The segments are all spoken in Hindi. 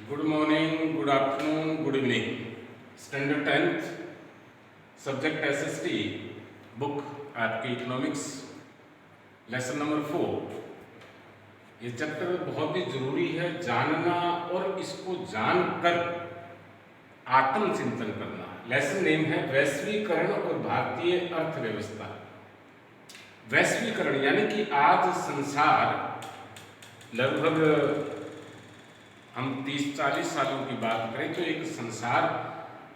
Good morning, good afternoon, good evening. Standard 10th, subject SST, book आपकी इकोनॉमिक्स, लेसन नंबर 4। ये चैप्टर बहुत ही जरूरी है जानना और इसको जानकर आत्मचिंतन करना। लेसन नेम है वैश्वीकरण और भारतीय अर्थव्यवस्था। वैश्वीकरण यानी कि आज संसार लगभग हम 30-40 सालों की बात करें तो एक संसार,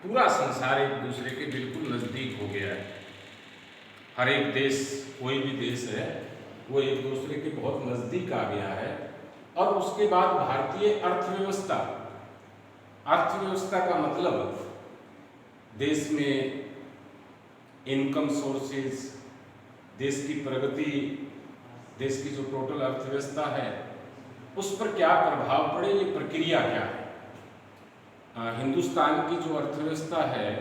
पूरा संसार एक दूसरे के बिल्कुल नज़दीक हो गया है। हर एक देश, कोई भी देश है, वो एक दूसरे के बहुत नज़दीक आ गया है। और उसके बाद भारतीय अर्थव्यवस्था, अर्थव्यवस्था का मतलब देश में इनकम सोर्सेज, देश की प्रगति, देश की जो टोटल अर्थव्यवस्था है उस पर क्या प्रभाव पड़े, ये प्रक्रिया क्या है। हिंदुस्तान की जो अर्थव्यवस्था है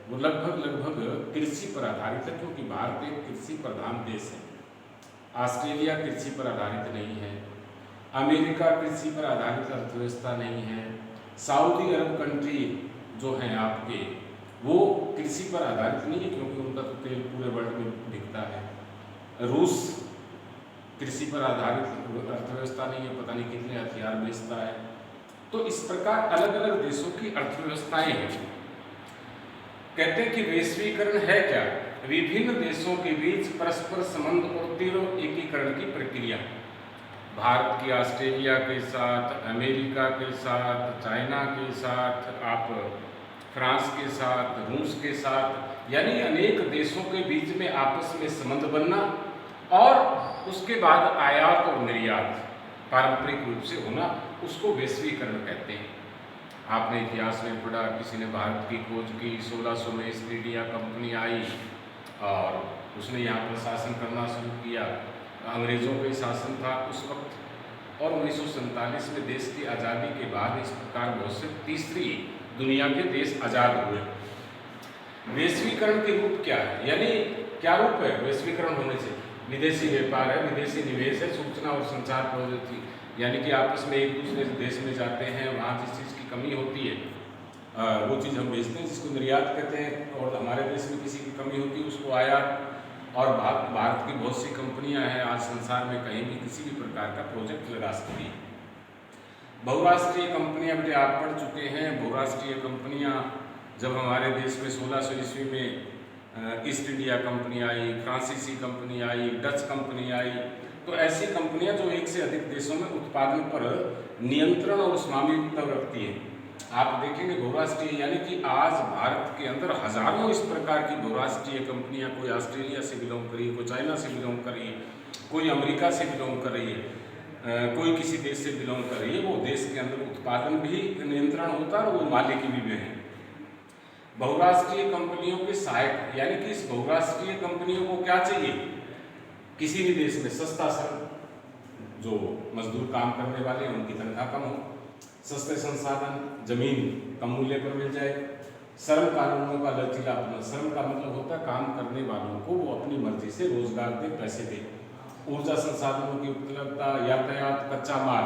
वो लगभग कृषि पर आधारित है, क्योंकि भारत एक कृषि प्रधान देश है। ऑस्ट्रेलिया कृषि पर आधारित नहीं है, अमेरिका कृषि पर आधारित अर्थव्यवस्था नहीं है, सऊदी अरब कंट्री जो हैं आपके, वो कृषि पर आधारित नहीं है क्योंकि उनका तो तेल पूरे वर्ल्ड में बिकता है। रूस कृषि पर आधारित अर्थव्यवस्था नहीं है, पता नहीं कितने हथियार बेचता है। तो इस प्रकार अलग अलग देशों की अर्थव्यवस्थाएं हैं। कहते हैं कि वैश्वीकरण है क्या? विभिन्न देशों के बीच परस्पर संबंध और तीव्र एकीकरण की प्रक्रिया। भारत की ऑस्ट्रेलिया के साथ, अमेरिका के साथ, चाइना के साथ, आप फ्रांस के साथ, रूस के साथ, यानी अनेक देशों के बीच में आपस में संबंध बनना और उसके बाद आयात और निर्यात पारंपरिक रूप से होना, उसको वैश्वीकरण कहते हैं। आपने इतिहास में पढ़ा, किसी ने भारत की खोज की, 1600 में ईस्ट इंडिया कंपनी आई और उसने यहाँ पर शासन करना शुरू किया। अंग्रेज़ों का शासन था उस वक्त। और 1947 में देश की आज़ादी के बाद इस प्रकार बहुत से तीसरी दुनिया के देश आज़ाद हुए। वैश्वीकरण के रूप क्या है, यानी क्या रूप है वैश्वीकरण होने से? विदेशी व्यापार है, विदेशी निवेश है, सूचना और संचार प्रौद्योगिकी, यानी कि आपस में एक दूसरे देश में जाते हैं, वहाँ जिस चीज़ की कमी होती है वो चीज़ हम बेचते हैं, जिसको निर्यात कहते हैं। और हमारे देश में किसी की कमी होती है उसको आयात। और भारत की बहुत सी कंपनियां हैं आज संसार में कहीं भी किसी भी प्रकार का प्रोजेक्ट लगा सकती हैं। बहुराष्ट्रीय कंपनियां बेटे आप पढ़ चुके हैं। बहुराष्ट्रीय कंपनियां जब हमारे देश में 1600 ईस्वी में ईस्ट इंडिया कंपनी आई, फ्रांसीसी कंपनी आई, डच कंपनी आई, तो ऐसी कंपनियां जो एक से अधिक देशों में उत्पादन पर नियंत्रण और स्वामित्व रखती हैं। आप देखेंगे बहुराष्ट्रीय यानी कि आज भारत के अंदर हजारों इस प्रकार की बहुराष्ट्रीय कंपनियां, कोई ऑस्ट्रेलिया से बिलोंग कर रही है, कोई चाइना से बिलोंग कर रही है, कोई अमेरिका से बिलोंग कर रही है, कोई किसी देश से बिलोंग कर रही है। वो देश के अंदर उत्पादन भी नियंत्रण होता है और वो मालिक भी हैं। बहुराष्ट्रीय कंपनियों के सहायक, यानी कि इस बहुराष्ट्रीय कंपनियों को क्या चाहिए? किसी भी देश में सस्ता श्रम, जो मजदूर काम करने वाले हैं उनकी तनख्वाह कम हो, सस्ते संसाधन, जमीन कम मूल्य पर मिल जाए, श्रम कानूनों का लचीलापन। श्रम का मतलब होता है काम करने वालों को वो अपनी मर्जी से रोजगार दे, पैसे दे। ऊर्जा संसाधनों की उपलब्धता, यातायात, कच्चा माल,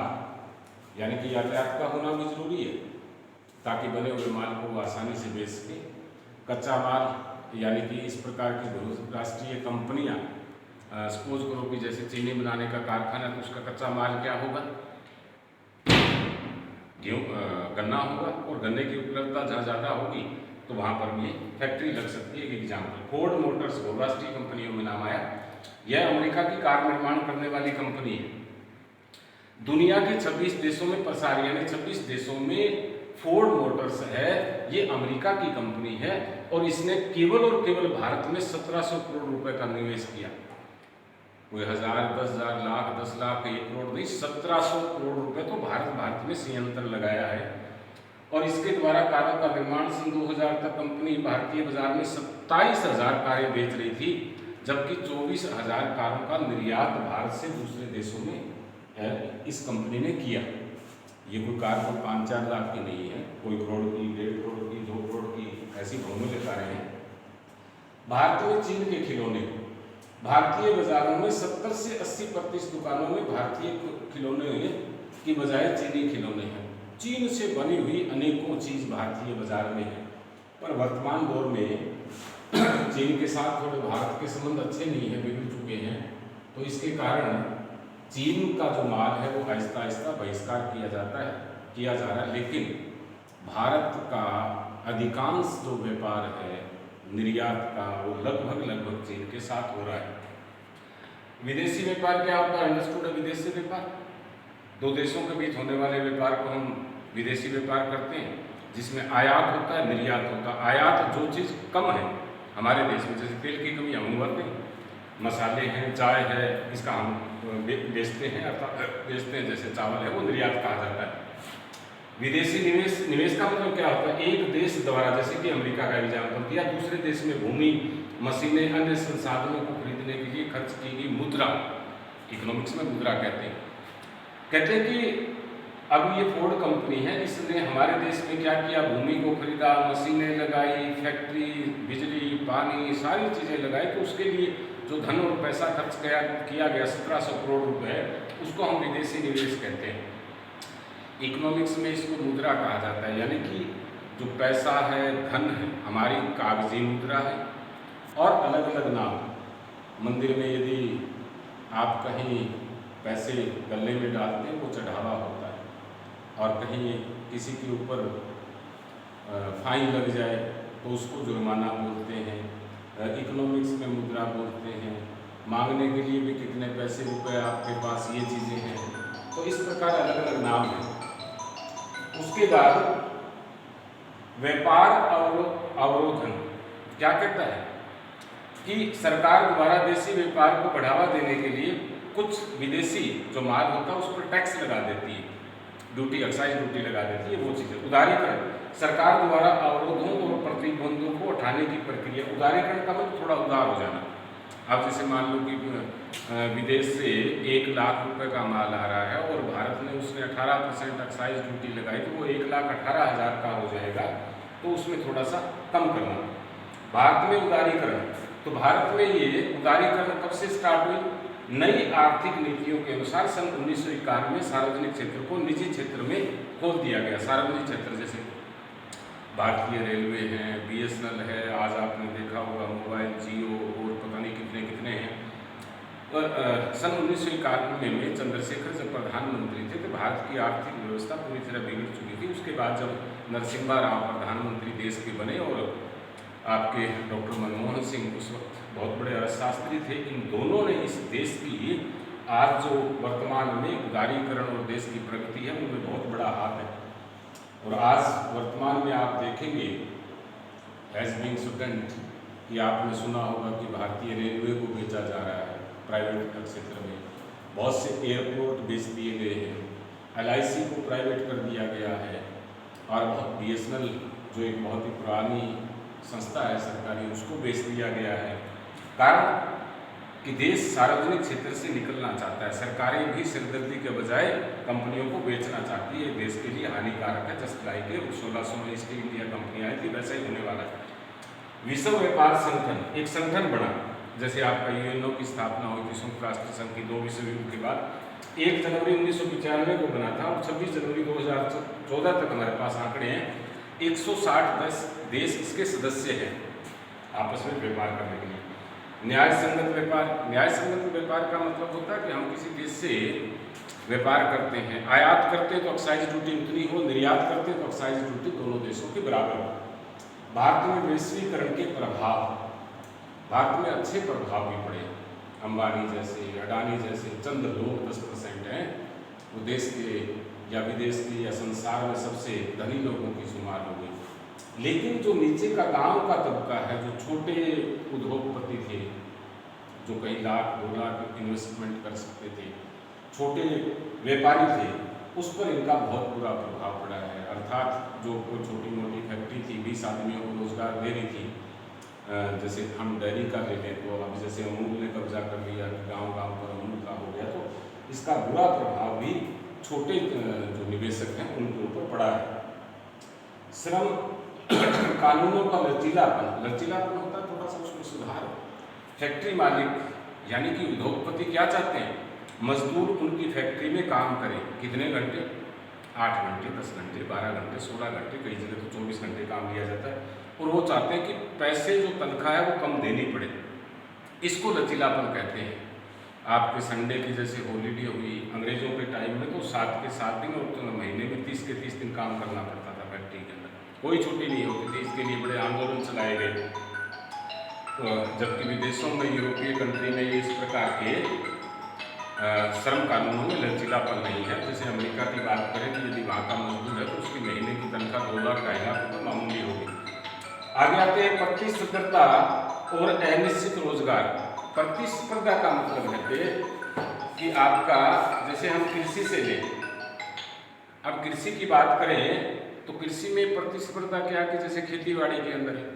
यानी कि यातायात का होना भी जरूरी है ताकि बने हुए माल को आसानी से बेच सके। कच्चा माल, यानी कि इस प्रकार की बहुराष्ट्रीय कंपनियां, सपोज करो कि जैसे चीनी बनाने का कारखाना, तो उसका कच्चा माल क्या होगा? गन्ना होगा। और गन्ने की उपलब्धता जहाँ ज़्यादा होगी तो वहाँ पर भी फैक्ट्री लग सकती है। एक एग्जाम्पल, फोर्ड मोटर्स बहुराष्ट्रीय कंपनियों में नाम आया। यह अमेरिका की कार निर्माण करने वाली कंपनी है। दुनिया के 26 देशों में प्रसार, यानी 26 देशों में फोर्ड मोटर्स है, ये अमेरिका की कंपनी है। और इसने केवल और केवल भारत में 1700 करोड़ रुपए का निवेश किया। कोई 1000, 10,000, लाख, 10 लाख, 1 करोड़ नहीं, 1700 करोड़ रुपए तो भारत में संयंत्र लगाया है। और इसके द्वारा कारों का निर्माण सन 2000 तक कंपनी भारतीय बाजार में 27,000 कारें बेच रही थी, जबकि 24,000 कारों का निर्यात भारत से दूसरे देशों में इस कंपनी ने किया। ये कोई कार को 5-4 लाख की नहीं है, कोई करोड़ की, 1.5 करोड़ की, 2 करोड़ की, ऐसी बहुमूल्य कारें हैं। भारत में चीन के खिलौने, भारतीय बाजारों में 70 से 80% दुकानों में भारतीय खिलौने की बजाय चीनी खिलौने हैं। चीन से बनी हुई अनेकों चीज़ भारतीय बाजार में है, पर वर्तमान दौर में चीन के साथ थोड़े भारत के संबंध अच्छे नहीं है, बिगड़ चुके हैं। तो इसके कारण चीन का जो माल है वो आहिस्ता आहिस्ता बहिष्कार किया जा रहा है। लेकिन भारत का अधिकांश जो व्यापार है निर्यात का, वो लगभग चीन के साथ हो रहा है। विदेशी व्यापार क्या होता है? अंडरस्टूड है विदेशी व्यापार, दो देशों के बीच होने वाले व्यापार को हम विदेशी व्यापार करते हैं, जिसमें आयात होता है, निर्यात होता है। आयात जो चीज़ कम है हमारे देश में, जैसे तेल की कमी हम भरते हैं, मसाले हैं, चाय है, इसका हम बेचते हैं, अर्थात बेचते हैं, जैसे चावल है, वो निर्यात कहा जाता है। विदेशी निवेश का मतलब क्या होता है? एक देश द्वारा, जैसे कि अमेरिका का एग्जाम्पल दिया, दूसरे देश में भूमि, मशीनें, अन्य संसाधनों को खरीदने के लिए खर्च की गई मुद्रा, इकोनॉमिक्स में मुद्रा कहते हैं कि अब ये फोर्ड कंपनी है, इसने हमारे देश में क्या किया? भूमि को खरीदा, मशीनें लगाई, फैक्ट्री, बिजली, पानी, सारी चीज़ें लगाई, तो उसके लिए जो धन और पैसा खर्च किया गया 1700 करोड़ रुपए, उसको हम विदेशी निवेश कहते हैं। इकोनॉमिक्स में इसको मुद्रा कहा जाता है, यानी कि जो पैसा है, धन है, हमारी कागजी मुद्रा है। और अलग अलग नाम, मंदिर में यदि आप कहीं पैसे गले में डालते हैं, वो चढ़ावा होता है, और कहीं किसी के ऊपर फाइन लग जाए तो उसको जुर्माना बोलते हैं। इकोनॉमिक्स में मुद्रा बोलते हैं। मांगने के लिए भी कितने पैसे रुपए आपके पास, ये चीज़ें हैं। तो इस प्रकार अलग अलग नाम हैं। उसके बाद व्यापार अवरोधन क्या कहता है कि सरकार द्वारा देशी व्यापार को बढ़ावा देने के लिए कुछ विदेशी जो माल होता है उस पर टैक्स लगा देती है, ड्यूटी, एक्साइज ड्यूटी लगा देती है, वो चीज़ें। उदारीकरण, सरकार द्वारा अवरोधों और प्रतिबंधों को उठाने की प्रक्रिया। उदारीकरण का मतलब थोड़ा उदार हो जाना। अब जैसे मान लो कि विदेश से 1 लाख रुपए का माल आ रहा है और भारत ने उसने 18% एक्साइज ड्यूटी लगाई, तो वो 1,18,000 का हो जाएगा, तो उसमें थोड़ा सा कम करना। भारत में उदारीकरण, तो भारत में ये उदारीकरण कब से स्टार्ट हुई? नई आर्थिक नीतियों के अनुसार सन 1951 में सार्वजनिक क्षेत्र को निजी क्षेत्र में खोल दिया गया। सार्वजनिक क्षेत्र जैसे भारतीय रेलवे है, BSNL है, आज आपने देखा होगा मोबाइल, जियो और पता नहीं कितने कितने हैं। सन 1991 में चंद्रशेखर जब प्रधानमंत्री थे तो भारत की आर्थिक व्यवस्था पूरी तरह बिगड़ चुकी थी। उसके बाद जब नरसिम्हा राव प्रधानमंत्री देश के बने और आपके डॉक्टर मनमोहन सिंह उस वक्त बहुत बड़े अर्थशास्त्री थे, इन दोनों ने इस देश की आज जो वर्तमान में उदारीकरण और देश की प्रगति है उनमें बहुत बड़ा हाथ है। और आज वर्तमान में आप देखेंगे एज बीइंग स्टूडेंट कि आपने सुना होगा कि भारतीय रेलवे को बेचा जा रहा है प्राइवेट क्षेत्र में, बहुत से एयरपोर्ट बेच दिए गए हैं, LIC को प्राइवेट कर दिया गया है, और BSNL जो एक बहुत ही पुरानी संस्था है सरकारी, उसको बेच दिया गया है। कारण कि देश सार्वजनिक क्षेत्र से निकलना चाहता है। सरकारें भी सिरदर्दी के बजाय कंपनियों को बेचना चाहती है, देश के लिए हानिकारक है। जस्ट लाइक 1600 में ईस्ट इंडिया कंपनी आई थी, वैसा ही होने वाला है। विश्व व्यापार संगठन एक संगठन बना, जैसे आपका UNO की स्थापना हुई थी संयुक्त राष्ट्र संघ की 2 विश्व युद्ध के बाद। 1 जनवरी 1995 को बना था और 26 जनवरी 2014 तक हमारे पास आंकड़े हैं। 160 देश इसके सदस्य हैं आपस में व्यापार करने के लिए। न्याय संगत व्यापार, न्याय संगत व्यापार का मतलब होता है कि हम किसी देश से व्यापार करते हैं, आयात करते हैं तो एक्साइज ड्यूटी उतनी हो, निर्यात करते हैं तो एक्साइज ड्यूटी दोनों देशों के बराबर हो। भारत में वैश्वीकरण के प्रभाव, भारत में अच्छे प्रभाव भी पड़े। अंबानी जैसे, अडानी जैसे चंद लोग 10% हैं, वो देश के या विदेश के या संसार में सबसे धनी लोगों की शुमार हो गई। लेकिन जो नीचे का गांव का तबका है, जो छोटे उद्योगपति थे, जो कई लाख 2 लाख इन्वेस्टमेंट कर सकते थे, छोटे व्यापारी थे, उस पर इनका बहुत बुरा प्रभाव पड़ा है। अर्थात जो कोई छोटी मोटी फैक्ट्री थी, 20 आदमियों को रोजगार दे रही थी, जैसे हम डेयरी का ले लें तो अब जैसे अमूल ने कब्जा कर लिया, गांव-गांव पर अमूल का हो गया, तो इसका बुरा प्रभाव भी छोटे जो निवेशक हैं उनके ऊपर पड़ा है। श्रम कानूनों का लचीलापन होता है, थोड़ा सा उसमें सुधार। फैक्ट्री मालिक यानी कि उद्योगपति क्या चाहते हैं? मजदूर उनकी फैक्ट्री में काम करें, कितने घंटे? 8 घंटे, 10 घंटे, 12 घंटे, 16 घंटे, कई जगह तो 24 घंटे काम लिया जाता है। और वो चाहते हैं कि पैसे जो तनख्वाह है वो कम देनी पड़े। इसको लचीलापन कहते हैं। आपके संडे की जैसे हॉलीडे हुई, अंग्रेजों के टाइम में तो 7 के 7 दिन और तो महीने में 30 के 30 दिन काम करना पड़ता था फैक्ट्री के अंदर, कोई छुट्टी नहीं होती थी। इसके लिए बड़े आंदोलन चलाए गए। जबकि विदेशों में, यूरोपीय कंट्री में इस प्रकार के श्रम कानूनों में लचीलापन नहीं है। जैसे अमेरिका की बात करें कि यदि वहाँ का मजदूर है तो उसकी महीने की तनख्वाह $2 ढाई लाख रुपये मामूली होगी। आगे आते हैं प्रतिस्पर्धा और अनिश्चित रोजगार। प्रतिस्पर्धा का मतलब है कि आपका, जैसे हम कृषि से लें, अब कृषि की बात करें तो कृषि में प्रतिस्पर्धा क्या है कि जैसे खेती बाड़ी के अंदर है,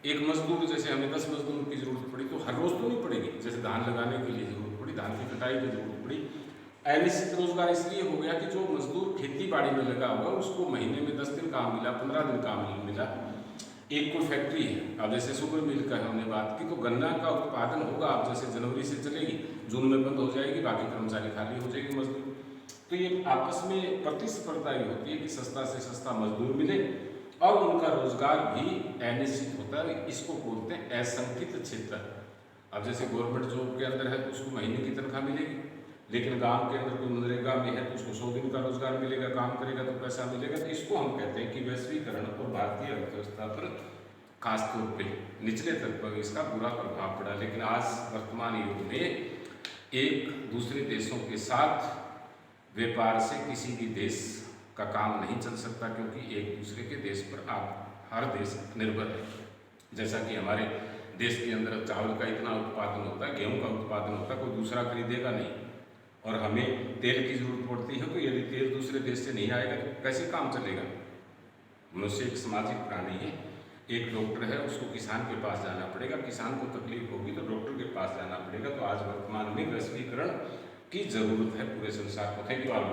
एक मजदूर, जैसे हमें 10 मजदूरों की जरूरत पड़ी तो हर रोज तो नहीं पड़ेगी। जैसे धान लगाने के लिए जरूरत पड़ी, धान की कटाई की जरूरत पड़ी। अनिश्चित रोजगार इसलिए हो गया कि जो मजदूर खेती बाड़ी में लगा हुआ उसको महीने में 10 दिन काम मिला, 15 दिन काम मिला। एक कोई फैक्ट्री है, अब जैसे शुगर मिल का हमने बात की, तो गन्ना का उत्पादन होगा, अब जैसे जनवरी से चलेगी, जून में बंद हो जाएगी, बाकी कर्मचारी खाली हो जाएगी, मजदूर। तो ये आपस में प्रतिस्पर्धा ही होती है कि सस्ता से सस्ता मजदूर मिले और उनका रोजगार भी अनिश्चित होता है। इसको बोलते हैं असंगठित क्षेत्र। अब जैसे गवर्नमेंट जॉब के अंदर है तो उसको महीने की तनख्वाह मिलेगी, लेकिन गांव के अंदर कोई मनरेगा में है तो उसको 100 दिन का रोजगार मिलेगा, काम करेगा तो पैसा मिलेगा। तो इसको हम कहते हैं कि वैश्वीकरण और भारतीय अर्थव्यवस्था पर खासतौर पर निचले तल पर इसका बुरा प्रभाव पड़ा। लेकिन आज वर्तमान युग में एक दूसरे देशों के साथ व्यापार से किसी भी देश का काम नहीं चल सकता, क्योंकि एक दूसरे के देश पर आप हर देश निर्भर है। जैसा कि हमारे देश के अंदर चावल का इतना उत्पादन होता है, गेहूं का उत्पादन होता है, कोई दूसरा खरीदेगा नहीं, और हमें तेल की जरूरत पड़ती है, तो यदि तेल दूसरे देश से नहीं आएगा तो कैसे काम चलेगा। मनुष्य एक सामाजिक प्राणी है। एक डॉक्टर है, उसको किसान के पास जाना पड़ेगा, किसान को तकलीफ होगी तो डॉक्टर के पास जाना पड़ेगा। तो आज वर्तमान में वैश्वीकरण की जरूरत है पूरे संसार को। Thank you all.